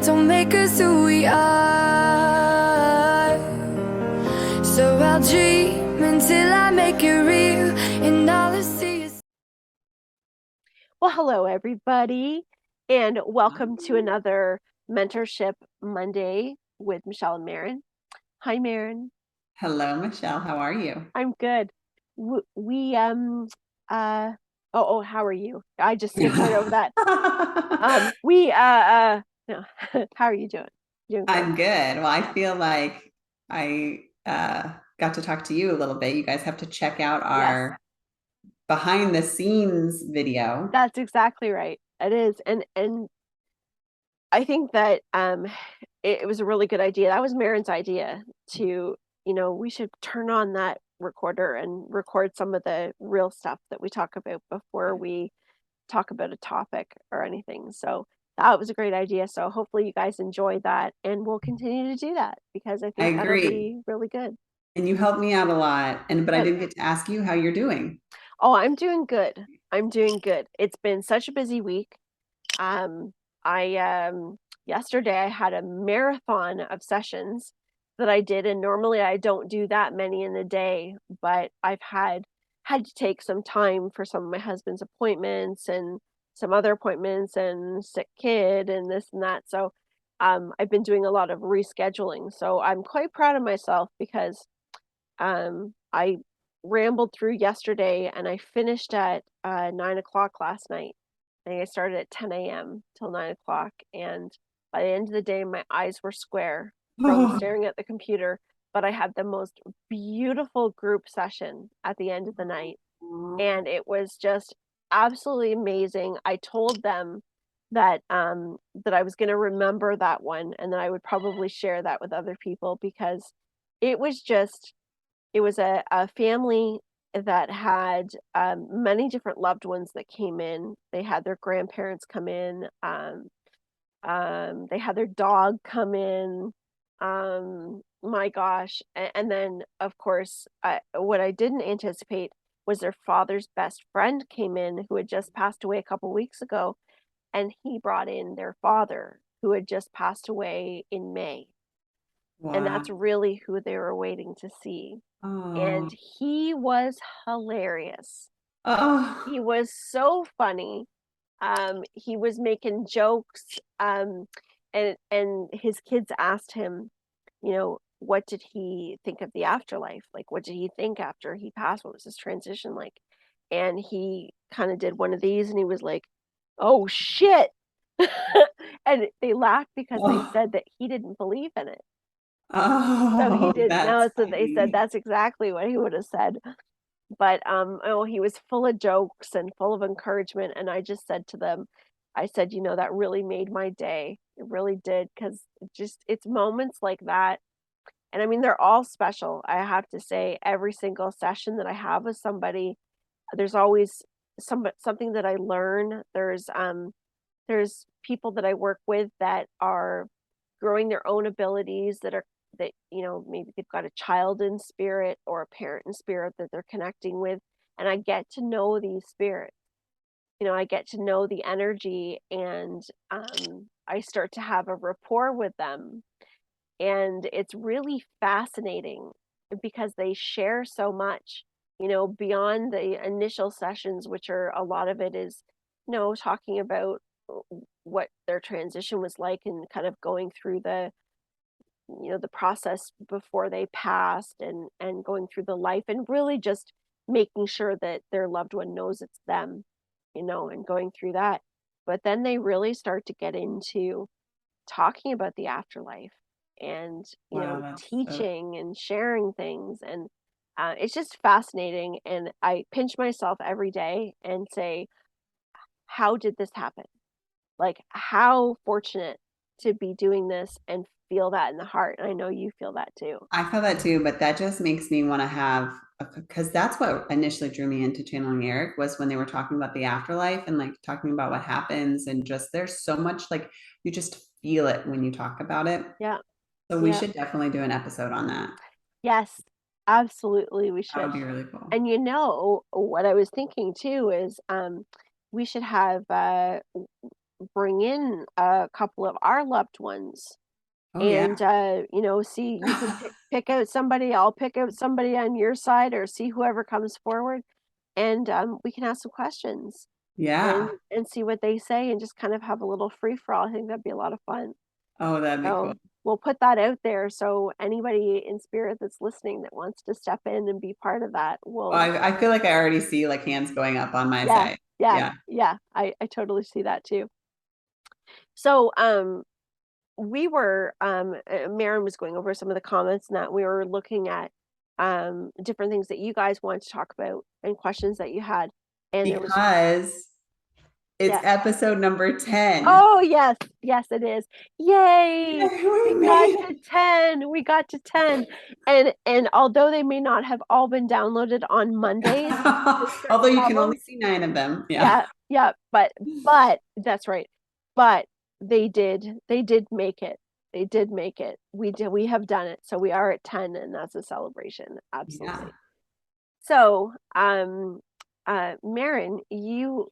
don't make us who we are. So I'll dream until I make it real, and all I see is... Well, hello, everybody, and welcome to another Mentorship Monday with Michelle and Maren. Hi, Maren. Hello, Michelle. How are you? I'm good. We how are you? I just skipped right over that. No. How are you doing? Doing good? I'm good. Well, I feel like I got to talk to you a little bit. You guys have to check out our behind the scenes video. That's exactly right. It is, and I think that it was a really good idea. That was Maren's idea to, we should turn on that recorder and record some of the real stuff that we talk about before we talk about a topic or anything. So that was a great idea. So hopefully you guys enjoyed that, and we'll continue to do that because I I think that'll agree. be really good. And you helped me out a lot. But I Good. didn't get to ask you how you're doing. Oh, I'm doing good. I'm doing good. It's been such a busy week. I yesterday I had a marathon of sessions that I did, and normally I don't do that many in a day, but I've had to take some time for some of my husband's appointments and some other appointments and sick kid and this and that. So I've been doing a lot of rescheduling. So I'm quite proud of myself because I rambled through yesterday and I finished at 9 o'clock last night. I think I started at 10 a.m. till 9 o'clock. And by the end of the day, my eyes were square from staring at the computer. But I had the most beautiful group session at the end of the night. And it was just absolutely amazing. I told them that that I was going to remember that one and that I would probably share that with other people because it was just it was a family that had many different loved ones that came in. They had their grandparents come in. They had their dog come in. My gosh. And then, of course, what I didn't anticipate was their father's best friend came in who had just passed away a couple weeks ago. And he brought in their father who had just passed away in May. And Wow. that's really who they were waiting to see. Oh. And he was hilarious. Oh. He was so funny. He was making jokes. And his kids asked him, what did he think of the afterlife? Like, what did he think after he passed? What was his transition like? And he kind of did one of these and he was like, oh shit. And they laughed because they Oh. said that he didn't believe in it. So he Oh, did. that's No, so they said funny. that's exactly what he would have said. But he was full of jokes and full of encouragement. And I just said to them, I said, that really made my day. It really did, because it's moments like that. And I mean, they're all special. I have to say, every single session that I have with somebody, there's always something that I learn. There's people that I work with that are growing their own abilities that maybe they've got a child in spirit or a parent in spirit that they're connecting with, and I get to know these spirits. I get to know the energy, and I start to have a rapport with them, and it's really fascinating because they share so much, beyond the initial sessions, which are a lot of it is, talking about what their transition was like and kind of going through the process before they passed and going through the life and really just making sure that their loved one knows it's them, and going through that. But then they really start to get into talking about the afterlife and, Wow, that's so teaching and sharing things. And it's just fascinating. And I pinch myself every day and say, how did this happen? Like, how fortunate to be doing this and feel that in the heart. And I know you feel that too. I feel that too, but that just makes me want to have because that's what initially drew me into channeling Eric was when they were talking about the afterlife and like talking about what happens and just there's so much like you just feel it when you talk about it. Yeah. So we Yeah. should definitely do an episode on that. Yes, absolutely. We That should. would be really cool. And what I was thinking too is we should have bring in a couple of our loved ones. Oh yeah. And see, you can pick out somebody, I'll pick out somebody on your side, or see whoever comes forward, and we can ask some questions and Yeah. see what they say, and just kind of have a little free for all. I think that'd be a lot of fun. Oh, that'd be cool. So we'll put that out there, so anybody in spirit that's listening that wants to step in and be part of that will. Well, I feel like I already see like hands going up on my Yeah, side. yeah. I totally see that too. So we were Maren was going over some of the comments, and that we were looking at different things that you guys wanted to talk about and questions that you had, and there was Because it's yeah. episode number 10. Oh yes, it is. Yay! We We got made it. to 10. We got to 10. And although they may not have all been downloaded on Mondays, Although you can problems, only see 9 of them. Yeah. yeah, but that's right. But they did make it. They did make it. We have done it. So we are at 10, and that's a celebration. Absolutely. Yeah. So, Maren, you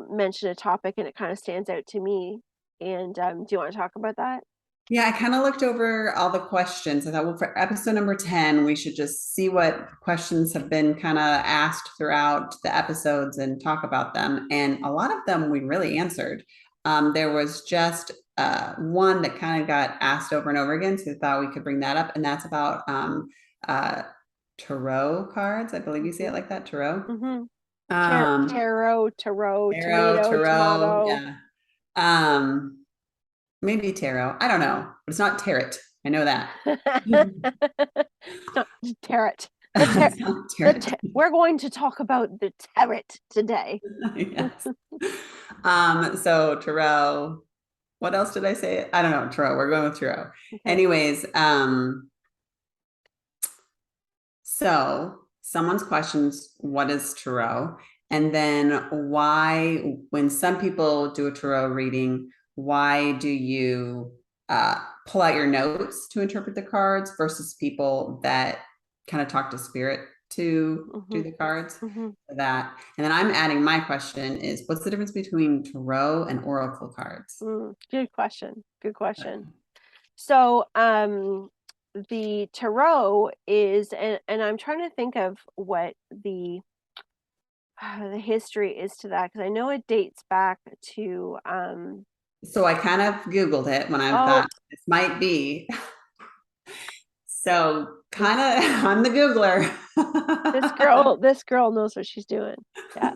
mentioned a topic, and it kind of stands out to me. And do you want to talk about that? Yeah, I kind of looked over all the questions. I thought, well, for episode number 10, we should just see what questions have been kind of asked throughout the episodes and talk about them. And a lot of them we really answered. There was just one that kind of got asked over and over again. So we thought we could bring that up. And that's about tarot cards. I believe you say it like that, tarot. Mm-hmm. Um, Tarot, tarot, tomato, tarot. tomato. Yeah. Maybe tarot. I don't know, but it's not tarot. I know that. No, tarot. It's not tarot. We're going to talk about the tarot today. Yes. So tarot. What else did I say? I don't know. Tarot. We're going with tarot. Okay. Anyways, so someone's questions, what is tarot? And then why, when some people do a tarot reading, why do you pull out your notes to interpret the cards versus people that kind of talk to spirit to do the cards? That, and then I'm adding my question is, what's the difference between tarot and oracle cards? Good question. So the tarot is, and I'm trying to think of what the history is to that, because I know it dates back to So I kind of Googled it when I thought this might be. So kind of, I'm the Googler. this girl knows what she's doing. Yeah.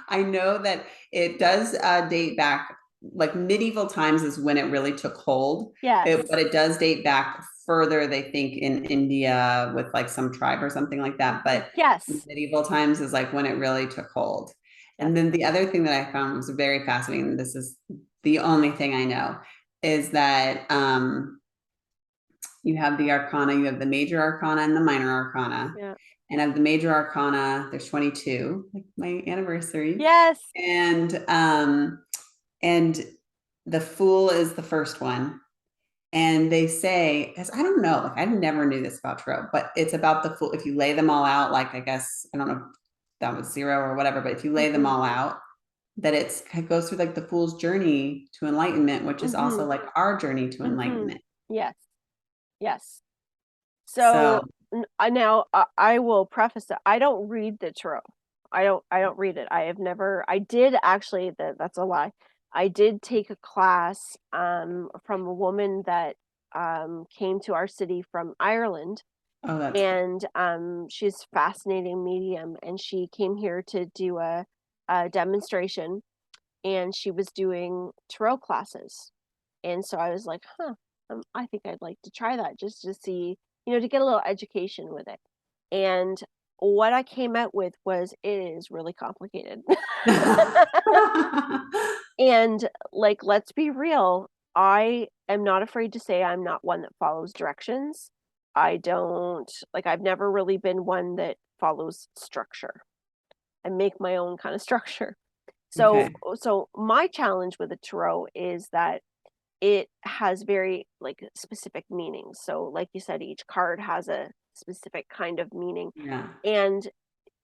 I know that it does date back, like medieval times is when it really took hold. Yes. But it does date back further, they think in India with like some tribe or something like that. But yes, medieval times is like when it really took hold. And then the other thing that I found was very fascinating, this is the only thing I know, is that you have the arcana, you have the major arcana and the minor arcana. Yeah. And of the major arcana, there's 22, like my anniversary. Yes. And the Fool is the first one. And they say, because I don't know, like I never knew this about tarot, but it's about the Fool. If you lay them all out, like I guess, I don't know if that was 0 or whatever, but if you lay them all out, that it goes through like the Fool's journey to enlightenment, which is also like our journey to enlightenment. Yes. So now I will preface that I don't read the tarot. I don't read it. I did actually, that's a lie. I did take a class from a woman that came to our city from Ireland. Oh, that's and she's a fascinating medium, and she came here to do a demonstration, and she was doing tarot classes. And so I was like, I think I'd like to try that, just to see, to get a little education with it. And what I came out with was, it is really complicated. And like, let's be real, I am not afraid to say I'm not one that follows directions. I've never really been one that follows structure. I make my own kind of structure. So my challenge with the tarot is that it has very like specific meanings. So like you said, each card has a specific kind of meaning. Yeah. And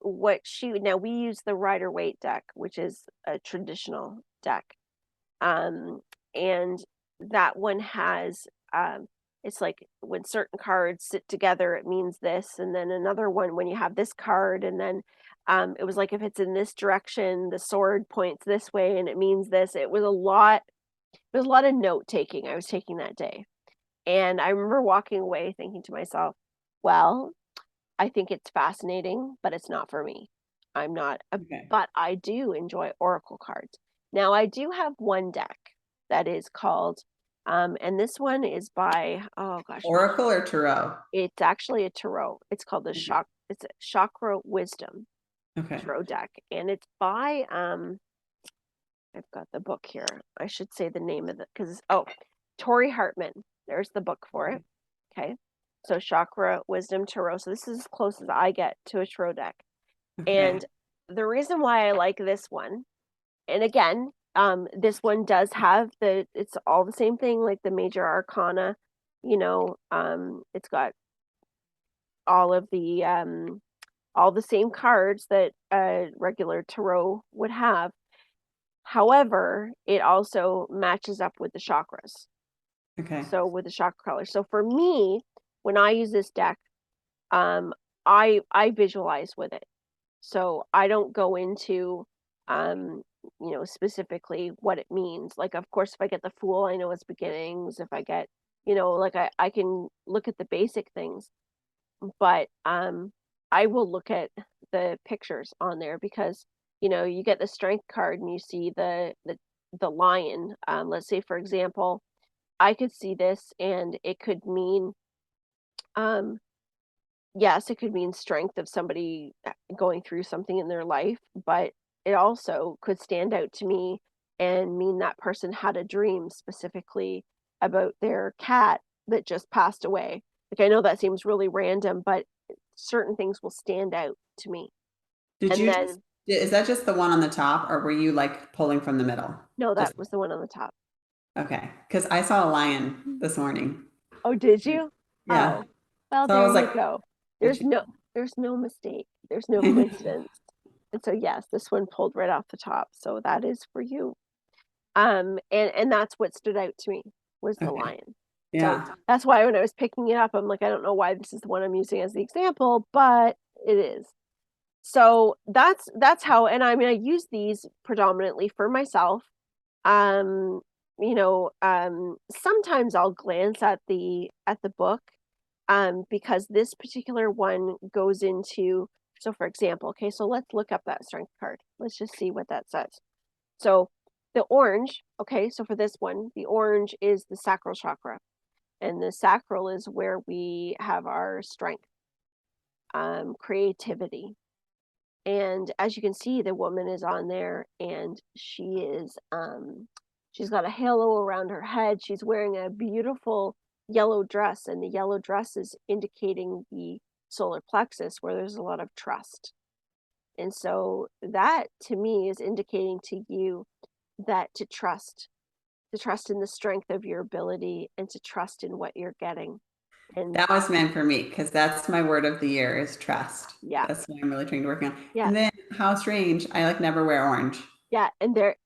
we use the Rider-Waite deck, which is a traditional deck. And that one has, it's like when certain cards sit together, it means this. And then another one, when you have this card, and then it was like, if it's in this direction, the sword points this way and it means this. It was a lot of note taking I was taking that day. And I remember walking away thinking to myself, well, I think it's fascinating, but it's not for me. I'm not, Okay. but I do enjoy oracle cards. Now, I do have one deck that is called, and this one is by, oh gosh, Oracle or Tarot? it's actually a tarot. It's called the Okay. it's a Chakra Wisdom Okay. tarot deck, and it's by, I've got the book here. I should say the name of it because, Tori Hartman. There's the book for it. Okay. So Chakra Wisdom Tarot. So this is as close as I get to a tarot deck. Okay. And the reason why I like this one, and again, this one does have it's all the same thing, like the major arcana, it's got all of all the same cards that a regular tarot would have. However, it also matches up with the chakras. Okay. So with the chakra colors. So for me, when I use this deck, I visualize with it. So I don't go into specifically what it means. Like, of course, if I get the Fool, I know its beginnings. If I get, like I can look at the basic things, but I will look at the pictures on there because you get the strength card and you see the lion. Let's say, for example, I could see this and it could mean, yes, it could mean strength of somebody going through something in their life, but it also could stand out to me and mean that person had a dream specifically about their cat that just passed away. Like, I know that seems really random, but certain things will stand out to me. Did And you then, just, is that just the one on the top, or were you like pulling from the middle? no, that Just was the one on the top. okay. Because I saw a lion this morning. Oh, did you? Yeah. Oh, well, So I there was you like, go. did There's you? no mistake. There's no coincidence. And so yes, this one pulled right off the top. So that is for you. And that's what stood out to me was the Okay. lion. So Yeah. that's why when I was picking it up, I'm like, I don't know why this is the one I'm using as the example, but it is. So that's how, and I mean, I use these predominantly for myself. Um, Sometimes I'll glance at the book, because this particular one goes into, so for example, okay, so let's look up that strength card. Let's just see what that says. So the orange, okay, so for this one, the orange is the sacral chakra, and the sacral is where we have our strength, creativity. And as you can see, the woman is on there and she's got a halo around her head. She's wearing a beautiful yellow dress, and the yellow dress is indicating the solar plexus where there's a lot of trust. And so that to me is indicating to you that to trust in the strength of your ability and to trust in what you're getting. And That was meant for me because that's my word of the year is trust. yeah, That's what I'm really trying to work on. yeah, And then how strange, I like never wear orange. yeah. And they're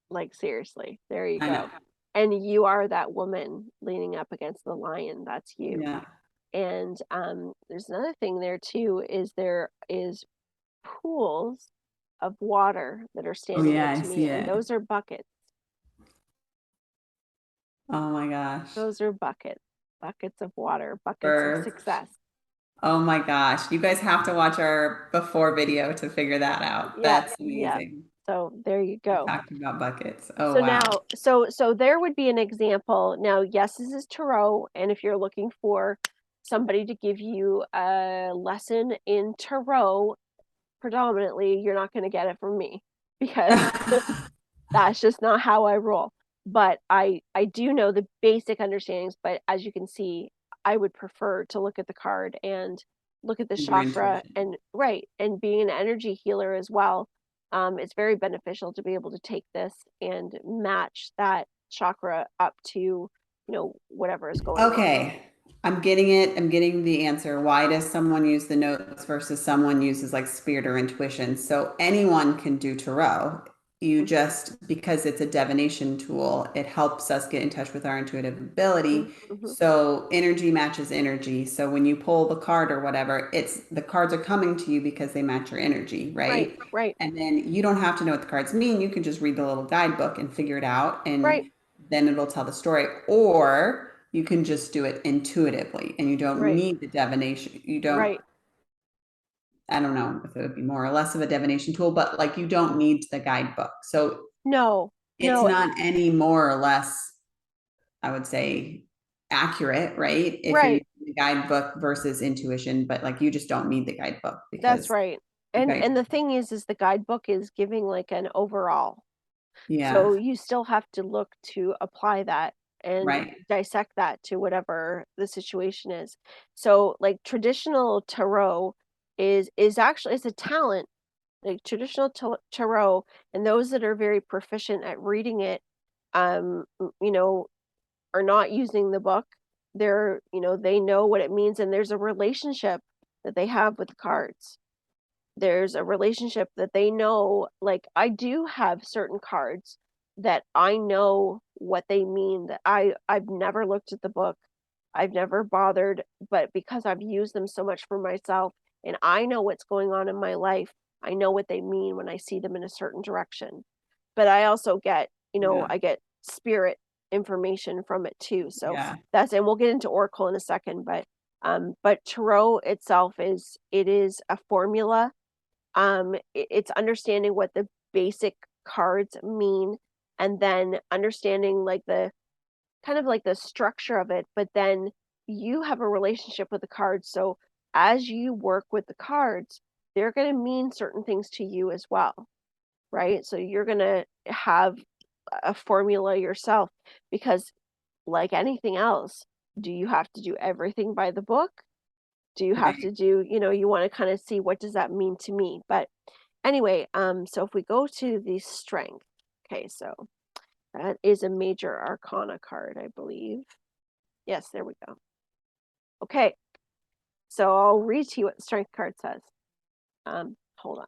like, seriously, there you I know. go. And you are that woman leaning up against the lion. That's you. Yeah. And there's another thing there too, is there is pools of water that are Oh standing yeah, out I to me, see and it. those are buckets. Oh my gosh. Those are buckets of water, buckets of For success. oh my gosh. You guys have to watch our before video to figure that out. Yeah, That's yeah. amazing. So there you We're go. talking about buckets. Oh So wow. now, so there would be an example. Now, yes, this is tarot, and if you're looking for somebody to give you a lesson in tarot, predominantly, you're not going to get it from me because that's just not how I roll. But I do know the basic understandings, but as you can see, I would prefer to look at the card and look at the Your chakra, intuition. and right, and being an energy healer as well. It's very beneficial to be able to take this and match that chakra up to, whatever is going on. Okay. I'm getting it. I'm getting the answer. Why does someone use the notes versus someone uses like spirit or intuition? So anyone can do tarot. you just, because it's a divination tool, it helps us get in touch with our intuitive ability. Mm-hmm. So energy matches energy. So when you pull the card or whatever, it's the cards are coming to you because they match your energy, Right, right? right, And then you don't have to know what the cards mean. You can just read the little guidebook and figure it out, and right, then it'll tell the story. Or you can just do it intuitively, and you don't right, need the divination. You don't, right. I don't know if it would be more or less of a divination tool, but like you don't need the guidebook. So No, it's no, not any more or less, I would say, accurate, right? If you're right. using the guidebook versus intuition, but like you just don't need the guidebook That's because right. the And guide, the thing is the guidebook is giving like an overall. yeah, So you still have to look to apply that and right, dissect that to whatever the situation is. So like traditional tarot is actually it's a talent. Like traditional tarot, and those that are very proficient at reading it, you know, are not using the book. They're, they know what it means, and there's a relationship that they have with the cards. There's a relationship that they know. Like I do have certain cards that I know what they mean, that I've never looked at the book. I've never bothered, but because I've used them so much for myself and I know what's going on in my life, I know what they mean when I see them in a certain direction. But I also get, yeah, I get spirit information from it too. So yeah, and we'll get into Oracle in a second, but tarot itself is a formula. It's understanding what the basic cards mean, and then understanding like the kind of like the structure of it, but then you have a relationship with the cards. So as you work with the cards, they're going to mean certain things to you as well, right? So you're going to have a formula yourself, because like anything else, do you have to do everything by the book? Do you have right. to do, you want to kind of see, what does that mean to me? But anyway, so if we go to the strength, okay, so that is a major arcana card, I believe. Yes, there we go. Okay, so I'll read to you what the strength card says. Hold on.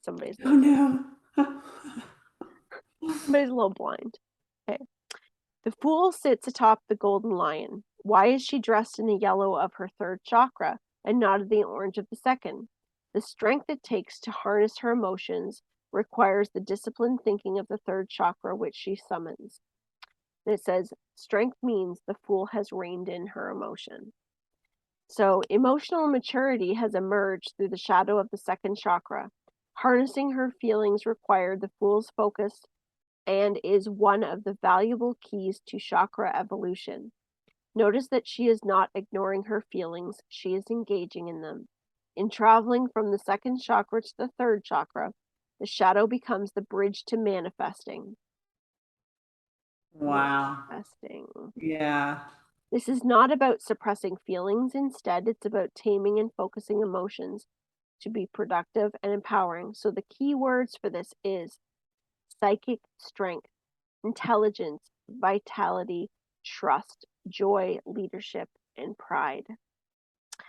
Somebody's a Oh little bit, no. somebody's a little blind. Okay. The fool sits atop the golden lion. Why is she dressed in the yellow of her third chakra and not in the orange of the second? The strength it takes to harness her emotions requires the disciplined thinking of the third chakra, which she summons. And it says, strength means the fool has reined in her emotion. So emotional maturity has emerged through the shadow of the second chakra. Harnessing her feelings required the fool's focus and is one of the valuable keys to chakra evolution. Notice that she is not ignoring her feelings, she is engaging in them. In traveling from the second chakra to the third chakra, the shadow becomes the bridge to manifesting. Wow. Manifesting. Yeah. This is not about suppressing feelings. Instead, it's about taming and focusing emotions to be productive and empowering. So the key words for this is psychic strength, intelligence, vitality, trust, joy, leadership, and pride.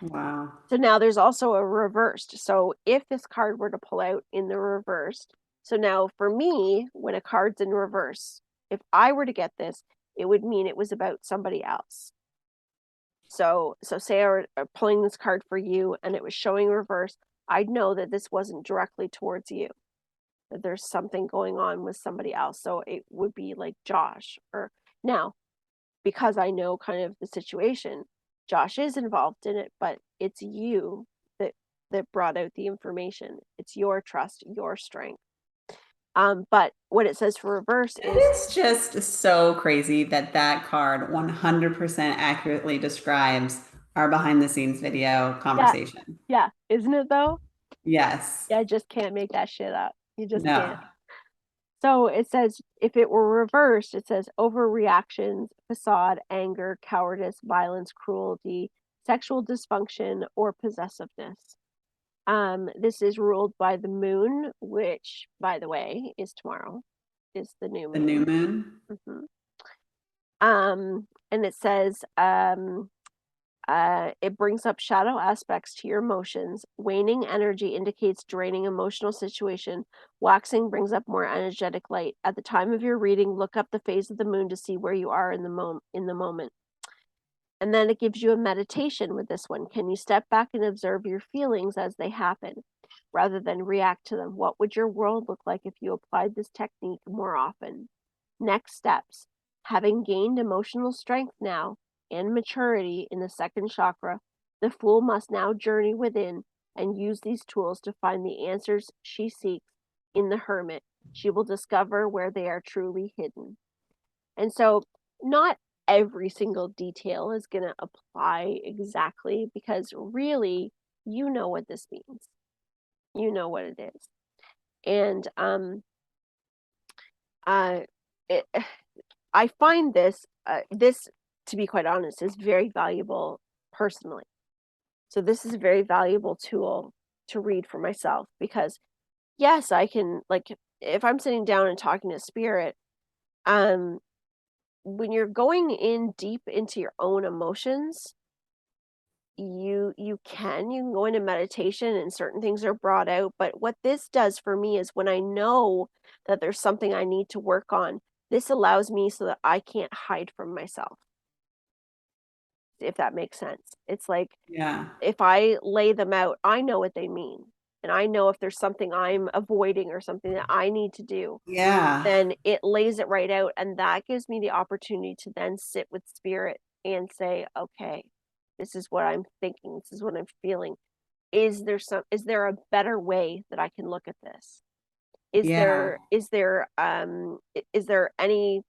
Wow. So now there's also a reversed. So if this card were to pull out in the reversed, so now for me, when a card's in reverse, if I were to get this, it would mean it was about somebody else. So say I were pulling this card for you and it was showing reverse, I'd know that this wasn't directly towards you, that there's something going on with somebody else. So it would be like Josh. Or now, because I know kind of the situation, Josh is involved in it, but it's you that brought out the information. It's your trust, your strength. But what it says for reverse is, It's just so crazy that that card 100% accurately describes our behind the scenes video yeah, conversation. yeah, isn't it though? Yes. Yeah, I just can't make that shit up. You just No. can't. So it says, if it were reversed, it says overreactions, facade, anger, cowardice, violence, cruelty, sexual dysfunction, or possessiveness. This is ruled by the moon, which, by the way, is tomorrow, is the new The new moon. moon. And it says, It brings up shadow aspects to your emotions. Waning energy indicates draining emotional situation. Waxing brings up more energetic light. At the time of your reading, look up the phase of the moon to see where you are in the moment. And then it gives you a meditation with this one. Can you step back and observe your feelings as they happen rather than react to them? What would your world look like if you applied this technique more often? Next steps. Having gained emotional strength now and maturity in the second chakra, the Fool must now journey within and use these tools to find the answers she seeks in the Hermit. She will discover where they are truly hidden. And so, not every single detail is going to apply exactly, because really, you know what this means. You know what it is. And it, I find this, to be quite honest, is very valuable personally. So this is a very valuable tool to read for myself, because yes, I can, like, if I'm sitting down and talking to spirit, when you're going in deep into your own emotions, you can go into meditation and certain things are brought out. But what this does for me is, when I know that there's something I need to work on, this allows me so that I can't hide from myself, if that makes sense. It's like, Yeah. if I lay them out, I know what they mean. And I know if there's something I'm avoiding or something that I need to do, Yeah. then it lays it right out. And that gives me the opportunity to then sit with spirit and say, okay, this is what I'm thinking. This is what I'm feeling. Is there a better way that I can look at this? Is Yeah. there any,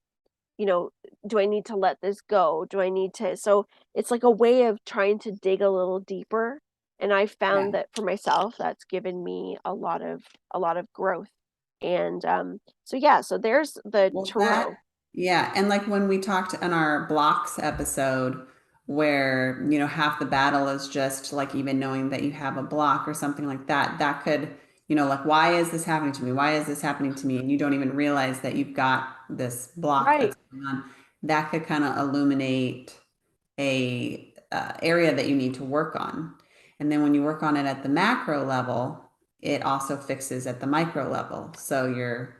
do I need to let this go? Do I need to, so it's like a way of trying to dig a little deeper. And I Yeah. found that for myself, that's given me a lot of growth. And so yeah, so there's the Well, tarot. yeah. And like when we talked in our blocks episode, where, half the battle is just like even knowing that you have a block or something like that, that could, like, why is this happening to me? Why is this happening to me? And you don't even realize that you've got this block Right. that's going on. That could kind of illuminate a area that you need to work on. And then when you work on it at the macro level, it also fixes at the micro level. So your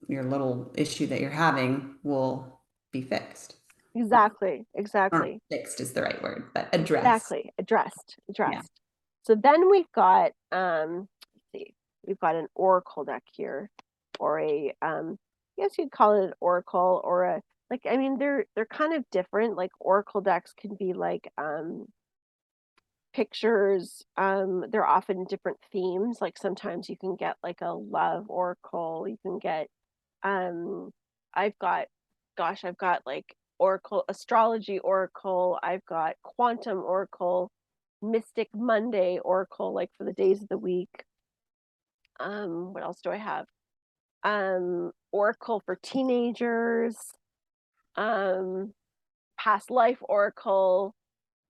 little issue that you're having will be fixed. Or Exactly. fixed is the right word, but addressed. Exactly. Addressed. Yeah. So then we've got, let's see, we've got an oracle deck here, or I guess you'd call it an oracle, or a, like, I mean, they're kind of different. Like, oracle decks can be like pictures. They're often different themes. Like, sometimes you can get like a love oracle. You can get, um I've got, gosh, I've got like oracle, astrology oracle, I've got quantum oracle, mystic Monday oracle, like for the days of the week. What else do I have? Oracle for teenagers, um past life oracle,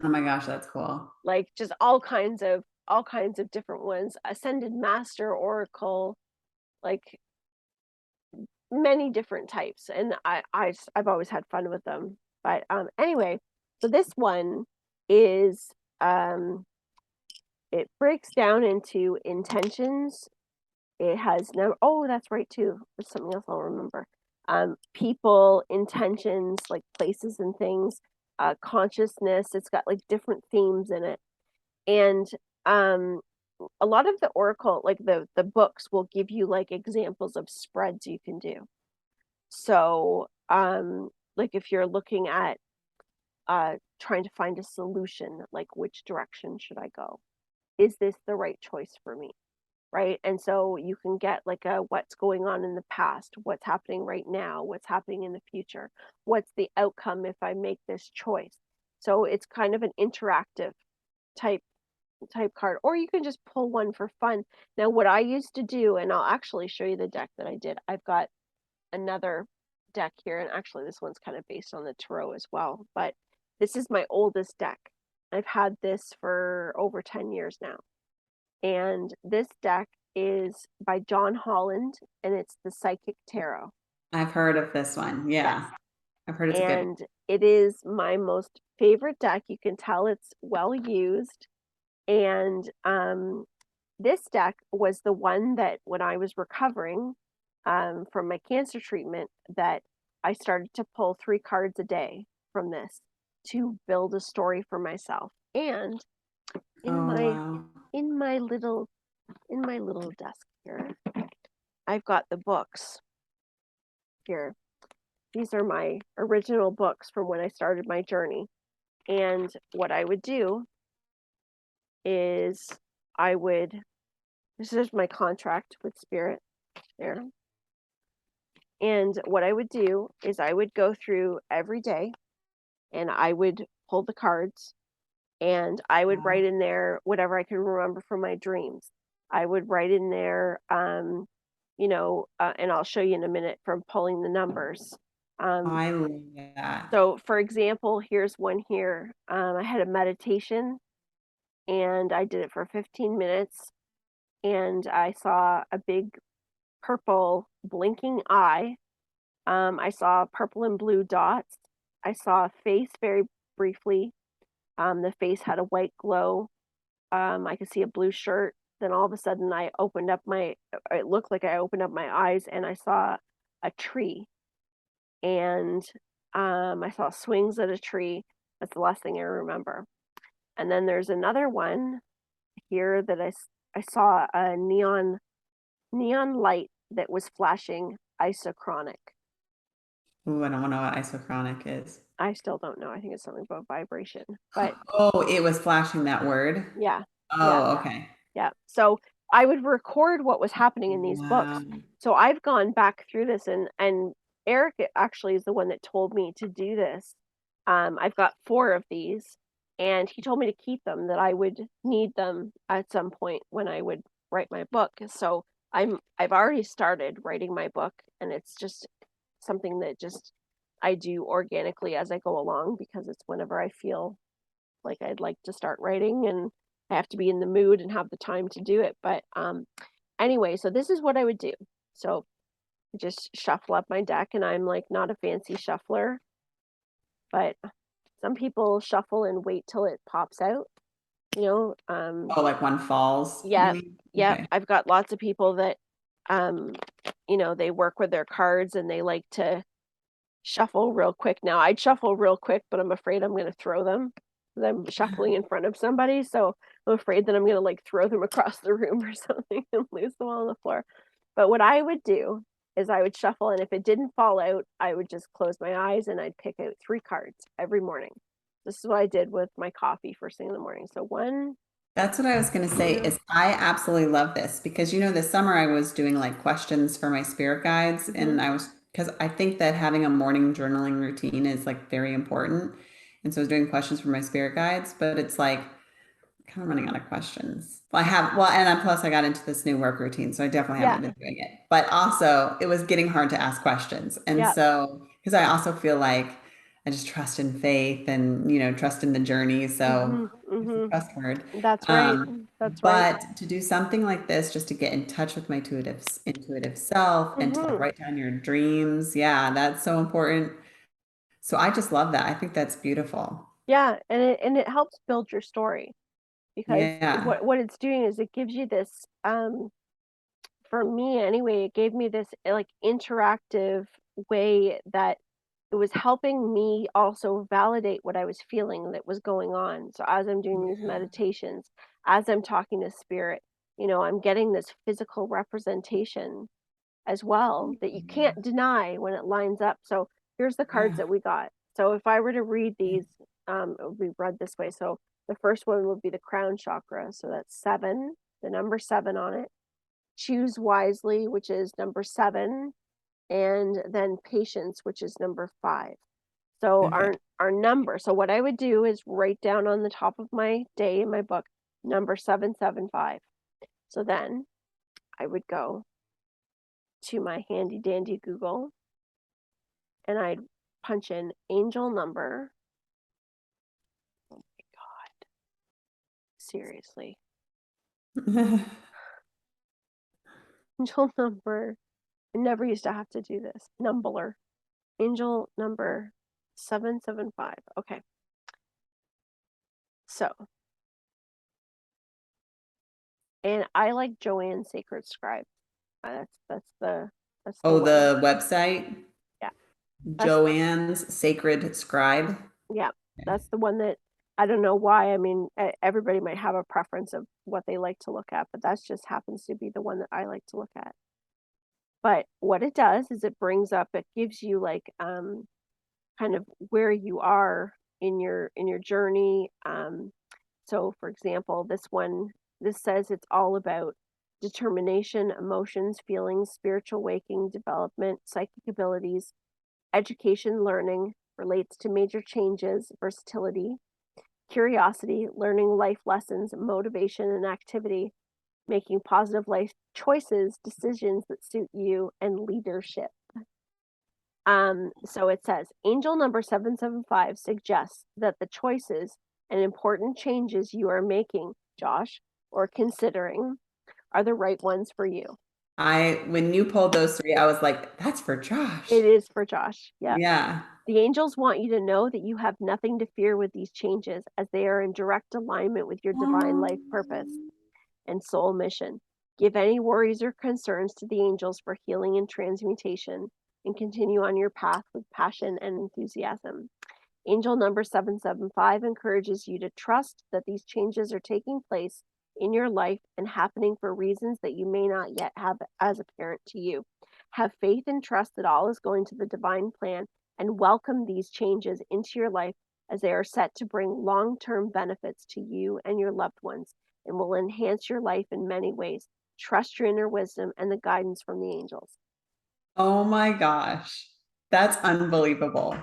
Oh my gosh, that's cool. like just all kinds of different ones. Ascended master oracle, like many different types. And I've always had fun with them. But anyway, so this one is, it breaks down into intentions. It has no, oh, that's right too. There's something else I'll remember. People, intentions, like places and things, consciousness. It's got like different themes in it. And um a lot of the oracle, like the books, will give you like examples of spreads you can do. So, like if you're looking at trying to find a solution, like which direction should I go? Is this the right choice for me? Right? And so you can get like a, what's going on in the past, what's happening right now, what's happening in the future, what's the outcome if I make this choice. So it's kind of an interactive type card, or you can just pull one for fun. Now, what I used to do, and I'll actually show you the deck that I did. I've got another deck here, and actually this one's kind of based on the tarot as well, but this is my oldest deck. I've had this for over 10 years now. And this deck is by John Holland, and it's the Psychic Tarot. I've heard of this one. Yes. Yeah. I've heard it's a good. And it is my most favorite deck. You can tell it's well used. And this deck was the one that when I was recovering from my cancer treatment, that I started to pull 3 cards a day from this to build a story for myself. And in Oh, my wow. in my little desk here, I've got the books here. These are my original books from when I started my journey. And what I would do is this is my contract with Spirit there. And what I would do is I would go through every day and I would pull the cards and I would write in there whatever I can remember from my dreams. I would write in there, and I'll show you in a minute from pulling the numbers. I love that. So, for example, here's one here. I had a meditation and I did it for 15 minutes and I saw a big purple blinking eye. I saw purple and blue dots. I saw a face very briefly. The face had a white glow. I could see a blue shirt. Then all of a sudden, it looked like I opened up my eyes and I saw a tree. And I saw swings at a tree. That's the last thing I remember. And then there's another one here that I saw a neon light that was flashing isochronic. Ooh, I don't know what isochronic is. I still don't know. I think it's something about vibration. But Oh, it was flashing that word. yeah. Oh, okay. Yeah. So I would record what was happening in these books. Wow. So I've gone back through this and Eric actually is the one that told me to do this. I've got 4 of these and he told me to keep them, that I would need them at some point when I would write my book. So I've already started writing my book and it's just something that just I do organically as I go along because it's whenever I feel like I'd like to start writing and I have to be in the mood and have the time to do it. But anyway, so this is what I would do. So just shuffle up my deck, and I'm like not a fancy shuffler, but some people shuffle and wait till it pops out. Oh, like one falls, you Yeah, mean? yeah. Okay. I've got lots of people that they work with their cards and they like to shuffle real quick. Now I'd shuffle real quick, but I'm afraid I'm going to throw them. I'm shuffling in front of somebody, so I'm afraid that I'm going to like throw them across the room or something and lose them on the floor. But what I would do is I would shuffle, and if it didn't fall out, I would just close my eyes and I'd pick out 3 cards every morning. This is what I did with my coffee first thing in the morning. So one, That's what I was going to say is I absolutely love this because this summer I was doing like questions for my spirit guides and because I think that having a morning journaling routine is like very important. And so I was doing questions for my spirit guides, but it's like kind of running out of questions. Plus I got into this new work routine, so I definitely yeah, haven't been doing it. But also it was getting hard to ask questions. And yeah, so, because I also feel like I just trust in faith and, trust in the journey. So it's a trust word. that's right. That's right. But to do something like this, just to get in touch with my intuitive self and to like write down your dreams. Yeah, that's so important. So I just love that. I think that's beautiful. Yeah, and it helps build your story because Yeah. what it's doing is it gives you this for me anyway, it gave me this like interactive way that it was helping me also validate what I was feeling that was going on. So as I'm doing these meditations, as I'm talking to spirit, I'm getting this physical representation as well that you can't deny when it lines up. So here's the cards Yeah. that we got. So if I were to read these, it would be read this way. So the first one would be the crown chakra. So that's 7, the number 7 on it. Choose wisely, which is number 7, and then patience, which is number 5. So Okay. our number. So what I would do is write down on the top of my day in my book number 775. So then I would go to my handy dandy Google and I'd punch in angel number. Oh my God. Seriously. Angel number. I never used to have to do this. Numbler. Angel number 775. Okay. So, and I like Joanne's Sacred Scribe. That's the Oh, one. the website, Yeah, Joanne's Sacred Scribe. yeah, that's the one that I don't know why. I mean, everybody might have a preference of what they like to look at, but that's just happens to be the one that I like to look at. But what it does is it gives you like kind of where you are in your journey. So for example, this says it's all about determination, emotions, feelings, spiritual waking, development, psychic abilities, education, learning, relates to major changes, versatility, curiosity, learning life lessons, motivation and activity, making positive life choices, decisions that suit you, and leadership. So it says angel number 775 suggests that the choices and important changes you are making, Josh, or considering are the right ones for you. When you pulled those three, I was like, that's for Josh. It is for Josh. Yeah. Yeah. The angels want you to know that you have nothing to fear with these changes as they are in direct alignment with your divine life purpose and soul mission. Give any worries or concerns to the angels for healing and transmutation and continue on your path with passion and enthusiasm. Angel number 775 encourages you to trust that these changes are taking place in your life and happening for reasons that you may not yet have as apparent to you. Have faith and trust that all is going to the divine plan and welcome these changes into your life as they are set to bring long term benefits to you and your loved ones and will enhance your life in many ways. Trust your inner wisdom and the guidance from the angels. Oh my gosh. That's unbelievable.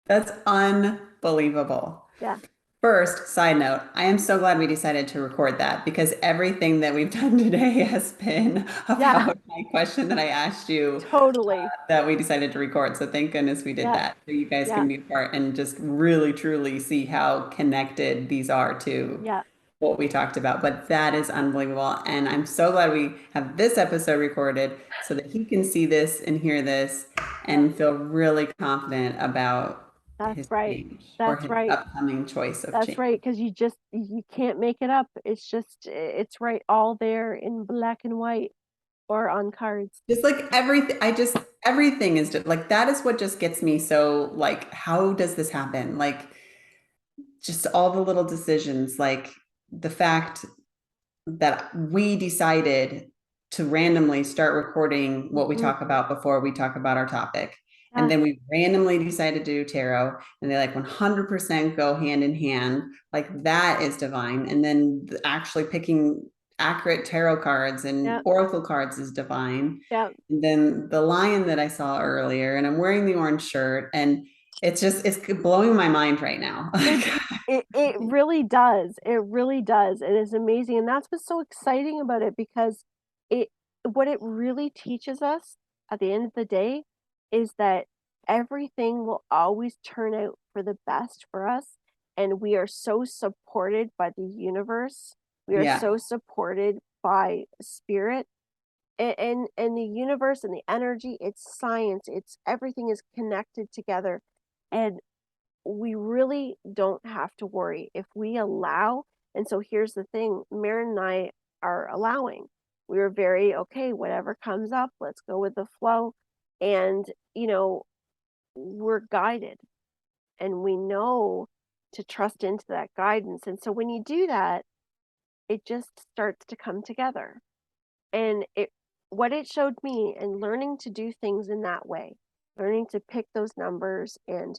That's unbelievable. Yeah. First, side note, I am so glad we decided to record that because everything that we've done today has been about my question that I asked you Totally. that we decided to record. So thank goodness we did Yeah. that. So you guys Yeah. can be part and just really, truly see how connected these are to Yeah. what we talked about. But that is unbelievable. And I'm so glad we have this episode recorded so that he can see this and hear this and feel really confident about That's his right. change or That's his right. upcoming choice of That's change. right. Because you can't make it up. It's right all there in black and white or on cards. Just like everything is just like that is what just gets me so like, how does this happen? Like, just all the little decisions, like the fact that we decided to randomly start recording what we Mhm. talk about before we talk about our topic. And Yeah. then we randomly decided to do tarot, and they like 100% go hand in hand. Like that is divine. And then actually picking accurate tarot cards and Yeah. oracle cards is divine. Yeah. And then the lion that I saw earlier, and I'm wearing the orange shirt, and it's blowing my mind right now. It really does. It really does. It is amazing. And that's what's so exciting about it because it what it really teaches us at the end of the day is that everything will always turn out for the best for us. And we are so supported by the universe. We are Yeah. so supported by spirit and the universe and the energy. It's science. It's everything is connected together. And we really don't have to worry if we allow. And so here's the thing, Maren and I are allowing. We were very okay, whatever comes up, let's go with the flow. And, we're guided and we know to trust into that guidance. And so when you do that, it just starts to come together. And what it showed me and learning to do things in that way, learning to pick those numbers and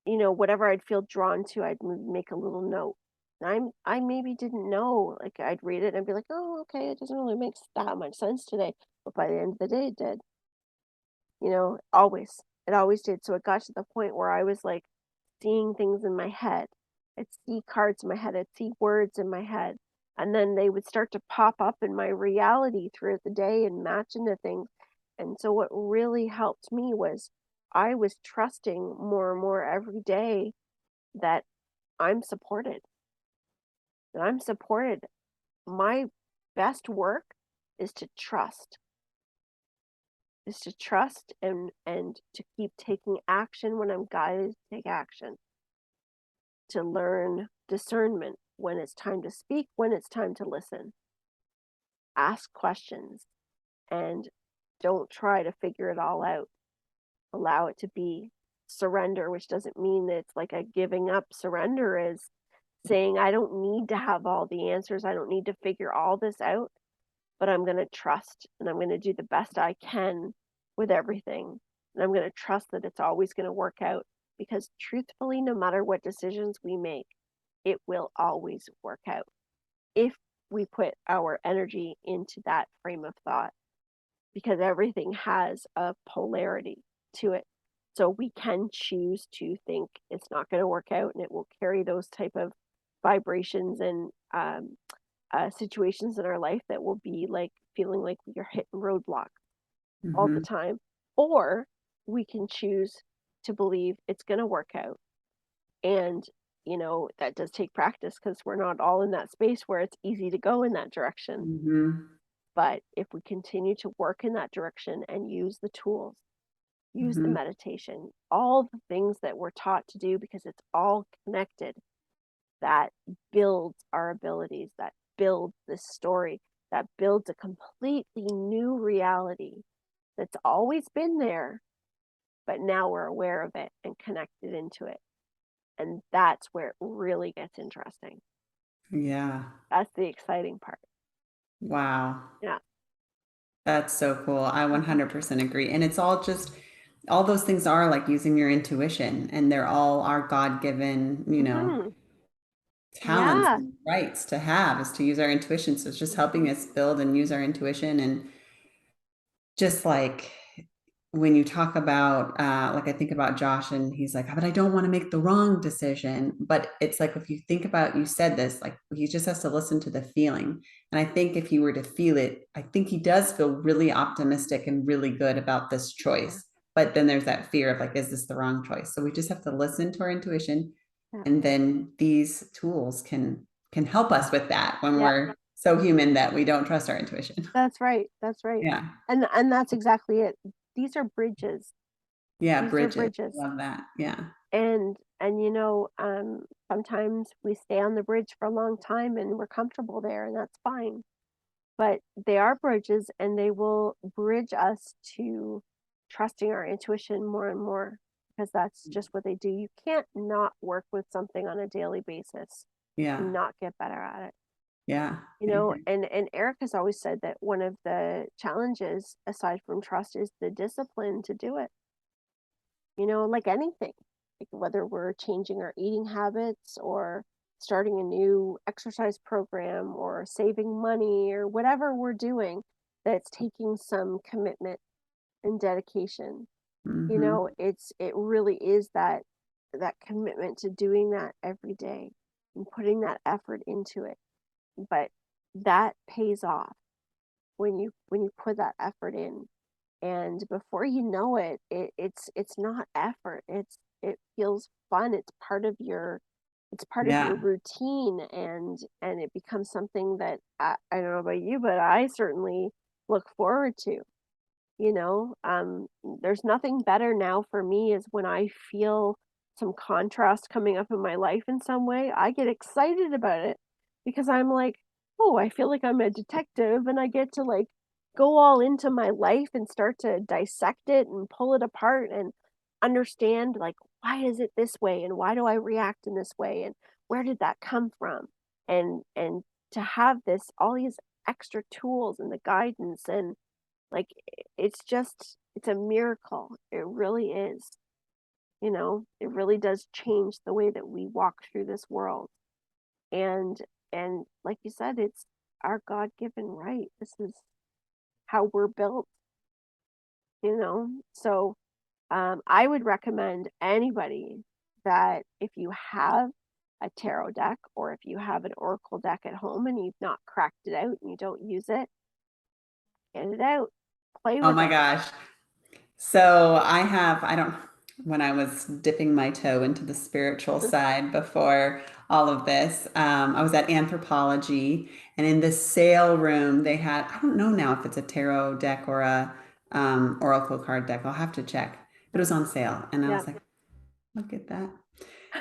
whatever I'd feel drawn to, I'd make a little note. And I maybe didn't know, like I'd read it and I'd be like, oh, okay, it doesn't really make that much sense today. But by the end of the day, it did. Always. It always did. So it got to the point where I was like seeing things in my head. I'd see cards in my head. I'd see words in my head. And then they would start to pop up in my reality throughout the day and match into things. And so what really helped me was I was trusting more and more every day that I'm supported. That I'm supported. My best work is to trust. Is to trust and to keep taking action when I'm guided to take action. to learn discernment, when it's time to speak, when it's time to listen. Ask questions and don't try to figure it all out. Allow it to be. Surrender, which doesn't mean that it's like a giving up. Surrender is saying, I don't need to have all the answers. I don't need to figure all this out, but I'm going to trust and I'm going to do the best I can with everything. And I'm going to trust that it's always going to work out, because truthfully, no matter what decisions we make, it will always work out if we put our energy into that frame of thought, because everything has a polarity to it. So we can choose to think it's not going to work out, and it will carry those type of vibrations and situations in our life that will be like feeling like we are hitting roadblocks all the time. Or we can choose to believe it's going to work out. And, that does take practice, because we're not all in that space where it's easy to go in that direction. But if we continue to work in that direction and use the tools, use the meditation, all the things that we're taught to do, because it's all connected, that builds our abilities, that builds this story, that builds a completely new reality that's always been there, but now we're aware of it and connected into it. And that's where it really gets interesting. Yeah. That's the exciting part. Wow. Yeah. That's so cool. I 100% agree. And it's all those things are like using your intuition, and they're all our God-given, talents Yeah. and rights to have, is to use our intuition. So it's just helping us build and use our intuition. And just like when you talk about, like I think about Josh, and he's like, but I don't want to make the wrong decision. But it's like, if you think about, you said this, like he just has to listen to the feeling. And I think if he were to feel it, I think he does feel really optimistic and really good about this choice. But then there's that fear of like, is this the wrong choice? So we just have to listen to our intuition. And then these tools can help us with that when we're so human that we don't trust our intuition. That's right. That's right. Yeah. And that's exactly it. These are bridges. Yeah, These are bridges. bridges. Love that. Yeah. And sometimes we stay on the bridge for a long time and we're comfortable there, and that's fine. But they are bridges, and they will bridge us to trusting our intuition more and more, because that's just what they do. You can't not work with something on a daily basis Yeah. and not get better at it. Yeah. And Eric has always said that one of the challenges, aside from trust, is the discipline to do it. Like anything, like whether we're changing our eating habits or starting a new exercise program or saving money or whatever we're doing, that's taking some commitment and dedication. It really is that commitment to doing that every day and putting that effort into it. But that pays off when you put that effort in, and before you know it, it's not effort, it feels fun. It's part of your routine, and it becomes something that I don't know about you, but I certainly look forward to. There's nothing better now for me is when I feel some contrast coming up in my life in some way. I get excited about it, because I'm like, oh, I feel like I'm a detective, and I get to like go all into my life and start to dissect it and pull it apart and understand, like, why is it this way, and why do I react in this way, and where did that come from? And to have all these extra tools and the guidance, and like, it's a miracle. It really is. It really does change the way that we walk through this world. And like you said, it's our God-given right. This is how we're built, So I would recommend anybody that if you have a tarot deck, or if you have an oracle deck at home and you've not cracked it out and you don't use it, get it out. Play with Oh my gosh. So when I was dipping my toe into the spiritual side before all of this, I was at Anthropology, and in the sale room, they had, I don't know now if it's a tarot deck or a oracle card deck. I'll have to check, but it was on sale. And I was like, look at that.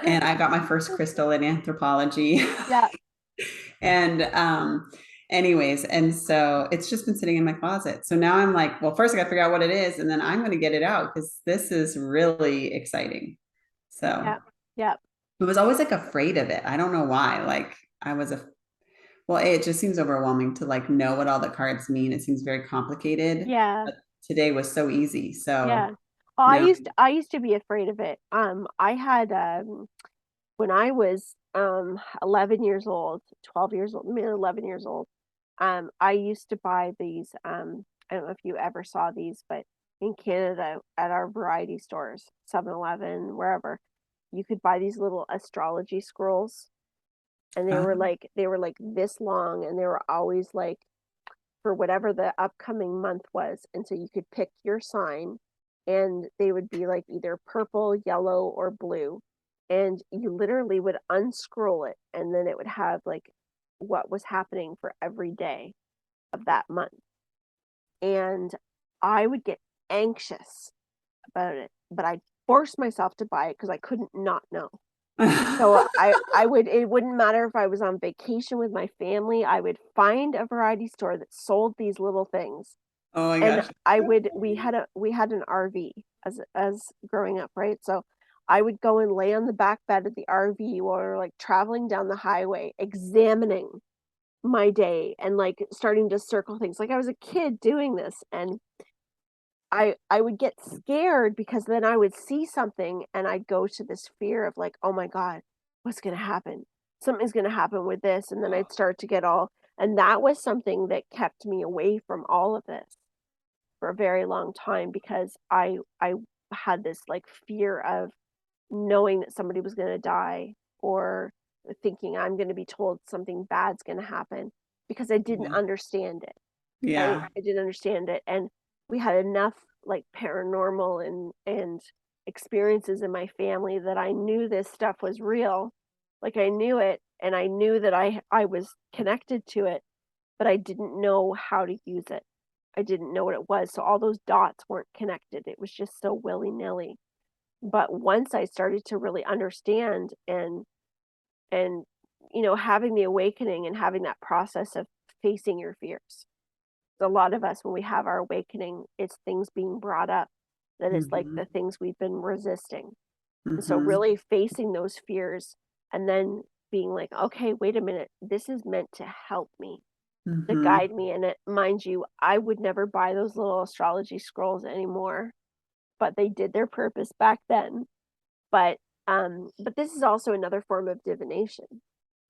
And I got my first crystal in anthropology. Yeah. And anyways, and so it's just been sitting in my closet. So now I'm like, well, first I got to figure out what it is, and then I'm going to get it out because this is really exciting. So Yeah. Yeah. I was always like afraid of it. I don't know why. Like I was well, it just seems overwhelming to like know what all the cards mean. It seems very complicated. Yeah. But today was so easy. Yeah. So Well, now, I used to be afraid of it. I had when I was 11 years old, 12 years old, maybe 11 years old, I used to buy these I don't know if you ever saw these, but in Canada at our variety stores, 7-Eleven, wherever, you could buy these little astrology scrolls, and they were like this long, and they were always like for whatever the upcoming month was. And so you could pick your sign, and they would be like either purple, yellow, or blue. And you literally would unscroll it, and then it would have like what was happening for every day of that month. And I would get anxious about it, but I forced myself to buy it because I couldn't not know. So I would it wouldn't matter if I was on vacation with my family, I would find a variety store that sold these little things. oh my And gosh. we had an RV as growing up, right? So I would go and lay on the back bed of the RV while we were like traveling down the highway, examining my day and like starting to circle things. Like I was a kid doing this, and I would get scared because then I would see something and I'd go to this fear of like, oh my God, what's gonna happen? Something's gonna happen with this. And then I'd start to get all, and that was something that kept me away from all of this for a very long time because I had this like fear of knowing that somebody was gonna die, or thinking I'm gonna be told something bad's gonna happen because I didn't Yeah. understand it. Right? Yeah. I didn't understand it, and we had enough, like, paranormal and experiences in my family that I knew this stuff was real. Like, I knew it, and I knew that I was connected to it, but I didn't know how to use it. I didn't know what it was, so all those dots weren't connected. It was just so willy-nilly. But once I started to really understand and, having the awakening and having that process of facing your fears. A lot of us when we have our awakening, it's things being brought up that is like Hmm. the things we've been resisting. And so Hmm. really facing those fears and then being like, okay, wait a minute, this is meant to help me, to Hmm. guide me. And it, mind you, I would never buy those little astrology scrolls anymore, but they did their purpose back then. But this is also another form of divination,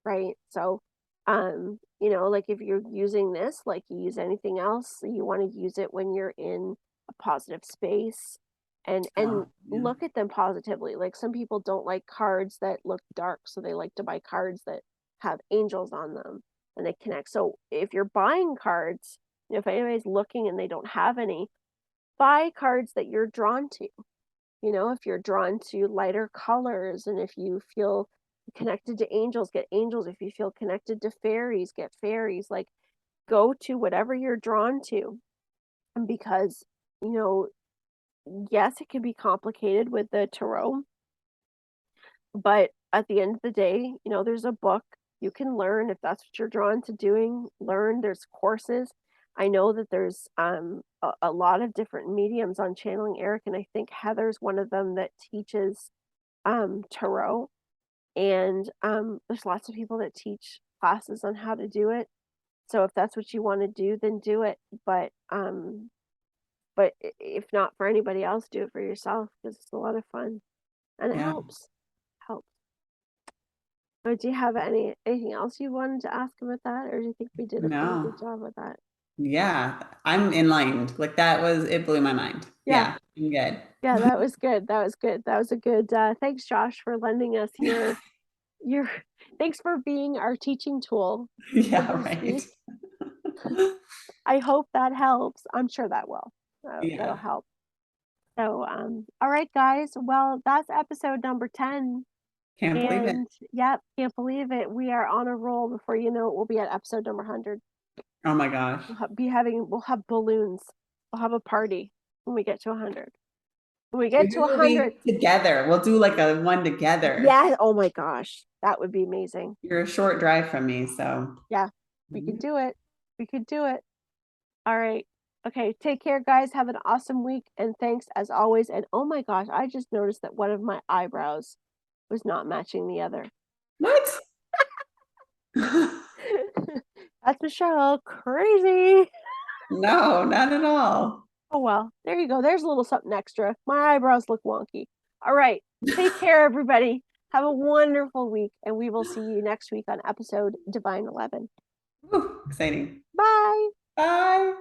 right? So, like if you're using this, like you use anything else, you want to use it when you're in a positive space and Oh, yeah. look at them positively. Like some people don't like cards that look dark, so they like to buy cards that have angels on them and they connect. So if you're buying cards, if anybody's looking and they don't have any, buy cards that you're drawn to. If you're drawn to lighter colors, and if you feel connected to angels, get angels. If you feel connected to fairies, get fairies. Like go to whatever you're drawn to. And because, you know, yes, it can be complicated with the tarot, but at the end of the day, there's a book you can learn if that's what you're drawn to doing. Learn, there's courses. I know that there's a lot of different mediums on channeling Eric, and I think Heather's one of them that teaches tarot. And there's lots of people that teach classes on how to do it. So if that's what you want to do, then do it. But if not for anybody else, do it for yourself because it's a lot of fun and it Yeah. helps. Do you have anything else you wanted to ask about that, or do you think we did a pretty No. good job with that? Yeah. I'm enlightened. Like that was, it blew my mind. Yeah, Yeah. I'm good. yeah, that was good. That was good. That was a good. Thanks, Josh, for lending us your. Thanks for being our teaching tool, so Yeah. to Right. speak. I hope that helps. I'm sure that will. That'll Yeah. help. So, all right, guys. Well, that's episode number 10. Can't believe it. And yep, can't believe it. We are on a roll. Before you know it, we'll be at episode number 100. Oh my gosh. We'll have balloons. We'll have a party when we get to 100. When we get Maybe to we'll 100. be together. We'll do like a one together. Yeah. Oh my gosh. That would be amazing. You're a short drive from me, so. Yeah. We could do it. We could do it. All right. Okay. Take care, guys. Have an awesome week. And thanks as always. And oh my gosh, I just noticed that one of my eyebrows was not matching the other. What? That's Michelle. Crazy. No, not at all. Oh well, there you go. There's a little something extra. My eyebrows look wonky. All right. Take care, everybody. Have a wonderful week, and we will see you next week on episode Divine 11. Whew, exciting. Bye. Bye.